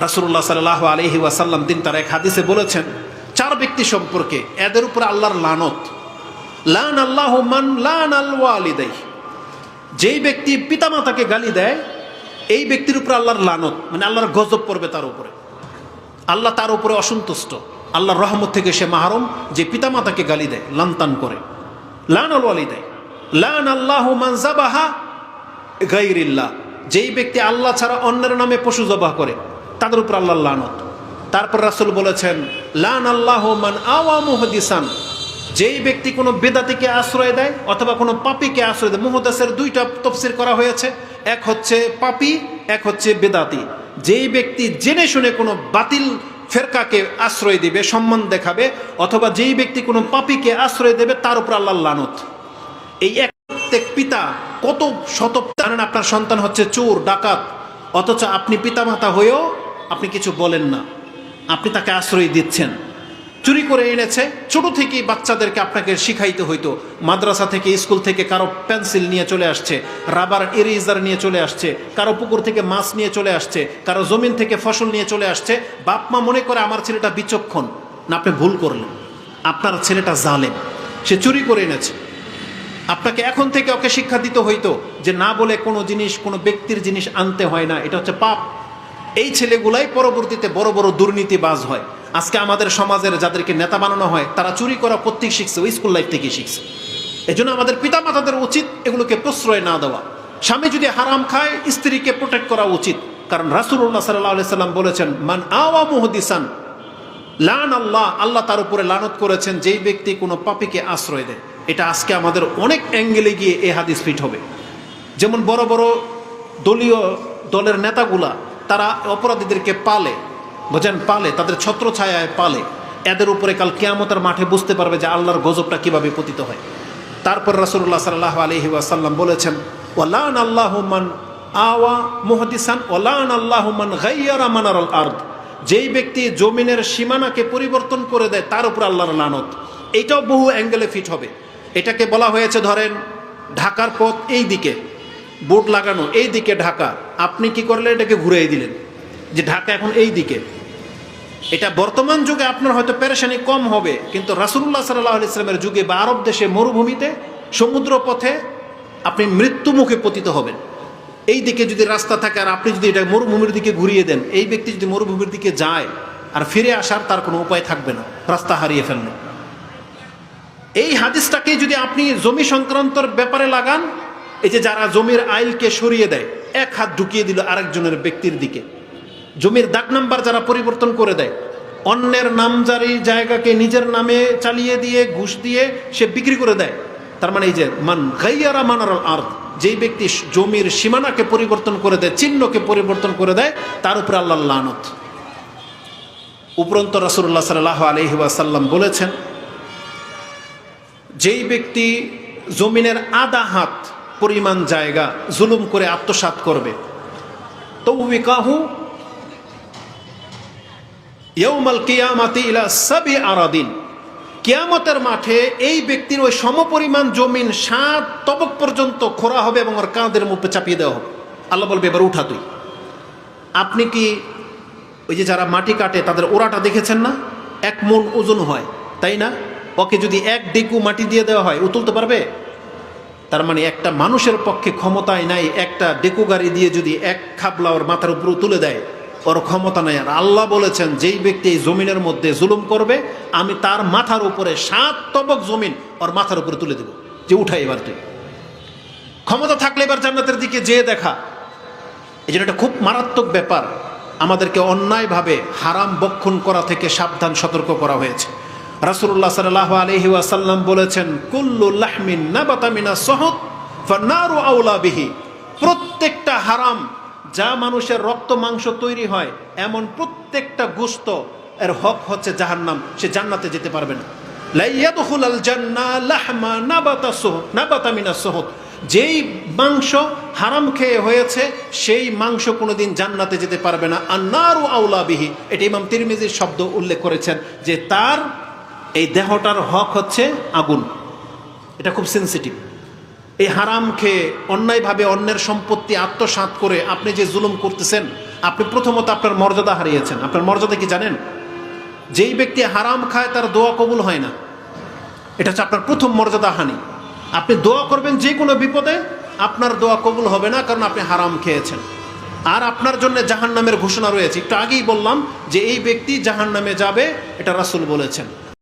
রাসূলুল্লাহ সাল্লাল্লাহু আলাইহি ওয়াসাল্লাম দিন তার এক হাদিসে বলেছেন, চার ব্যক্তি সম্পর্কে এদের উপরে আল্লাহর লানত। লান আল্লাহু মান লানাল ওয়ালিদাইহি, যেই ব্যক্তি পিতামাতাকে গালি দেয় এই ব্যক্তির উপরে আল্লাহর লানত, মানে আল্লাহর গজব পড়বে তার উপরে। আল্লাহ তার উপরে অসন্তুষ্ট, আল্লাহর রহমত থেকে সে মাহরুম যে পিতামাতাকে গালি দেয়, লানতান করে। লানাল ওয়ালিদাইহি। লান আল্লাহু মান যাবাহা গায়রিল্লাহ, যেই ব্যক্তি আল্লাহ ছাড়া অন্যের নামে পশু জবাহ করে তাদের উপর আল্লাহর লানত। তারপর রাসূল বলেছেন, লান আল্লাহু মান আওয়া মুহদিসান, যেই ব্যক্তি কোনো বেদাতিকে আশ্রয় দেয় অথবা কোনো পাপীকে আশ্রয় দেয়। মুহদাসের দুইটা তাফসীর করা হয়েছে, এক হচ্ছে পাপী, এক হচ্ছে বেদাতি। যেই ব্যক্তি জেনে শুনে কোনো বাতিল ফেরকাকে আশ্রয় দিবে, সম্মান দেখাবে, অথবা যেই ব্যক্তি কোনো পাপীকে আশ্রয় দেবে তার উপর আল্লাহর লানত। এই এক প্রত্যেক পিতা কত শত জানেন আপনার সন্তান হচ্ছে চোর ডাকাত, অথচ আপনি পিতামাতা হয়েও আপনি কিছু বলেন না, আপনি তাকে আশ্রয় দিচ্ছেন। চুরি করে এনেছে, ছোট থেকেই বাচ্চাদেরকে আপনাকে শিখাইতে হইতো। মাদ্রাসা থেকে, স্কুল থেকে কারো পেন্সিল নিয়ে চলে আসছে, রাবার ইরেজার নিয়ে চলে আসছে, কারো পুকুর থেকে মাছ নিয়ে চলে আসছে, কারো জমিন থেকে ফসল নিয়ে চলে আসছে। বাপ মা মনে করে আমার ছেলেটা বিচক্ষণ, না আপনি ভুল করলেন, আপনার ছেলেটা জালেম, সে চুরি করে এনেছে। আপনাকে এখন থেকে ওকে শিক্ষা দিতে হইতো যে না বলে কোনো জিনিস, কোনো ব্যক্তির জিনিস আনতে হয় না, এটা হচ্ছে পাপ। এই ছেলেগুলাই পরবর্তীতে বড় বড় দুর্নীতিবাজ হয়। আজকে আমাদের সমাজের যাদেরকে নেতা বানানো হয় তারা চুরি করা প্রত্যেক শিখছে, ওই স্কুল লাইফ থেকেই শিখছে। এই জন্য আমাদের পিতামাতাদের উচিত এগুলোকে প্রশ্রয় না দেওয়া। স্বামী যদি হারাম খায় স্ত্রীকে প্রোটেক্ট করা উচিত, কারণ রাসূলুল্লাহ সাল্লাল্লাহু আলাইহি সাল্লাম বলেছেন, মান আওয়া মুহদিসান লান আল্লাহ, আল্লাহ তার উপরে লানত করেছেন যেই ব্যক্তি কোনো পাপীকে আশ্রয় দেয়। এটা আজকে আমাদের অনেক অ্যাঙ্গেলে গিয়ে এই হাদিস ফিট হবে। যেমন বড় বড় দলীয় দলের নেতাগুলা তারা অপরাধীদেরকে পালে, বোঝেন, পালে, তাদের ছত্রছায়ায় পালে। এদের উপরে কাল কিয়ামতের মাঠে বুঝতে পারবে যে আল্লাহর গজবটা কিভাবে পতিত হয়। তারপর রাসূলুল্লাহ সাল্লাল্লাহু আলাইহি ওয়াসাল্লাম বলেছেন, ওয়ালান আল্লাহু মান আওয়া মুহদিসান ওয়ালান আল্লাহু মান গায়্যারা মানারাল আরদ, যেই ব্যক্তি জমিনের সীমানাকে পরিবর্তন করে দেয় তার উপর আল্লাহর লানত। এইটাও বহু অ্যাঙ্গেলে ফিট হবে। এটাকে বলা হয়েছে, ধরেন ঢাকার পথ এই দিকে, বোর্ড লাগানো এই দিকে ঢাকা, আপনি কি করলেন, এটাকে ঘুরিয়ে দিলেন যে ঢাকা এখন এই দিকে। এটা বর্তমান যুগে আপনার হয়তো পেরেশানি কম হবে, কিন্তু রাসূলুল্লাহ সাল্লাল্লাহু আলাইহি ওয়াসাল্লামের যুগে বা আরব দেশে মরুভূমিতে, সমুদ্র পথে আপনি মৃত্যু মুখে পতিত হবেন। এই দিকে যদি রাস্তা থাকে আর আপনি যদি এটা মরুভূমির দিকে ঘুরিয়ে দেন, এই ব্যক্তি যদি মরুভূমির দিকে যায় আর ফিরে আসার তার কোনো উপায় থাকবে না, রাস্তা হারিয়ে ফেলবে। এই হাদিসটাকে যদি আপনি জমি সংক্রান্তর ব্যাপারে লাগান, এই যে যারা জমির আইলকে সরিয়ে দেয়, এক হাত ঢুকিয়ে দিল আরেকজনের ব্যক্তির দিকে, জমির দাগ নাম্বার যারা পরিবর্তন করে দেয়, অন্যের নামজারি জায়গাকে নিজের নামে চালিয়ে দিয়ে ঘুষ দিয়ে সে বিক্রি করে দেয়, তার মানে এই যে মান গায়্যারা মানারাল আরদ, যেই ব্যক্তি জমির সীমানাকে পরিবর্তন করে দেয়, চিহ্নকে পরিবর্তন করে দেয়, তার উপরে আল্লাহর লানত। উপরন্ত রাসূলুল্লাহ সাল্লাল্লাহু আলাইহি ওয়াসাল্লাম বলেছেন, যেই ব্যক্তি জমিনের আধা হাত পরিমাণ জায়গা জুলুম করে আত্মসাৎ করবে, তৌবিকাহু ইয়াউমাল কিয়ামাতি ইলা সাবি আরাদিন, কিয়ামতের মাঠে এই ব্যক্তির ওই সমপরিমাণ জমিন 7 তবক পর্যন্ত খোঁড়া হবে এবং ওর কাঁধের মুখে চাপিয়ে দেওয়া হবে। আল্লাহ বলবে, এবার উঠা তুই। আপনি কি ওই যে যারা মাটি কাটে তাদের ওরাটা দেখেছেন না? 1 মণ ওজন হয়, তাই না? ওকে যদি 1 ডেকু মাটি দিয়ে দেওয়া হয়, ও তুলতে পারবে? তার মানে একটা মানুষের পক্ষে ক্ষমতায় নাই, একটা ডেকু গাড়ি দিয়ে যদি 1 খাবলা ওর মাথার উপর তুলে দেয়, ওর ক্ষমতা নাই। আর আল্লাহ বলেছেন, যেই ব্যক্তি এই জমিনের মধ্যে জুলুম করবে আমি তার মাথার উপরে 7 তবক জমিন ওর মাথার উপরে তুলে দেব, যে উঠাই এবার তুই। ক্ষমতা থাকলে এবার জান্নাতের দিকে যেয়ে দেখা। এই জন্য এটা খুব মারাত্মক ব্যাপার। আমাদেরকে অন্যায়ভাবে হারাম বক্ষণ করা থেকে সাবধান সতর্ক করা হয়েছে। রাসূলুল্লাহ সাল্লাল্লাহু আলাইহি ওয়াসাল্লাম বলেছেন, কুল্লু লাহমিন নাবাতা মিনাস সুহুত ফান্নারু আওলা বিহি, প্রত্যেকটা হারাম যা মানুষের রক্ত মাংস তৈরি হয় এমন প্রত্যেকটা গোশত এর হক হচ্ছে জাহান্নাম, সে জান্নাতে যেতে পারবে না। লা ইয়াদখুলাল জান্নাহ লাহমা নাবাতা মিনাস সুহুত, যেই মাংস হারাম খেয়ে হয়েছে সেই মাংস কোনোদিন জান্নাতে যেতে পারবে না। আন্নারু আওলা বিহি, এটা ইমাম তিরমিজির শব্দ উল্লেখ করেছেন যে তার এই দেহটার হক হচ্ছে আগুন। এটা খুব সেন্সিটিভ। এই হারাম খেয়ে অন্যায়ভাবে অন্যের সম্পত্তি আত্মসাৎ করে আপনি যে জুলুম করতেছেন, আপনি প্রথমত আপনার মর্যাদা হারিয়েছেন। আপনার মর্যাদা কি জানেন? যেই ব্যক্তি হারাম খায় তার দোয়া কবুল হয় না, এটা হচ্ছে আপনার প্রথম মর্যাদা হানি। আপনি দোয়া করবেন যে কোনো বিপদে, আপনার দোয়া কবুল হবে না, কারণ আপনি হারাম খেয়েছেন। আর আপনার জন্য জাহান্নামের ঘোষণা রয়েছে। একটু আগেই বললাম যে এই ব্যক্তি জাহান্নামে যাবে, এটা রাসূল বলেছেন।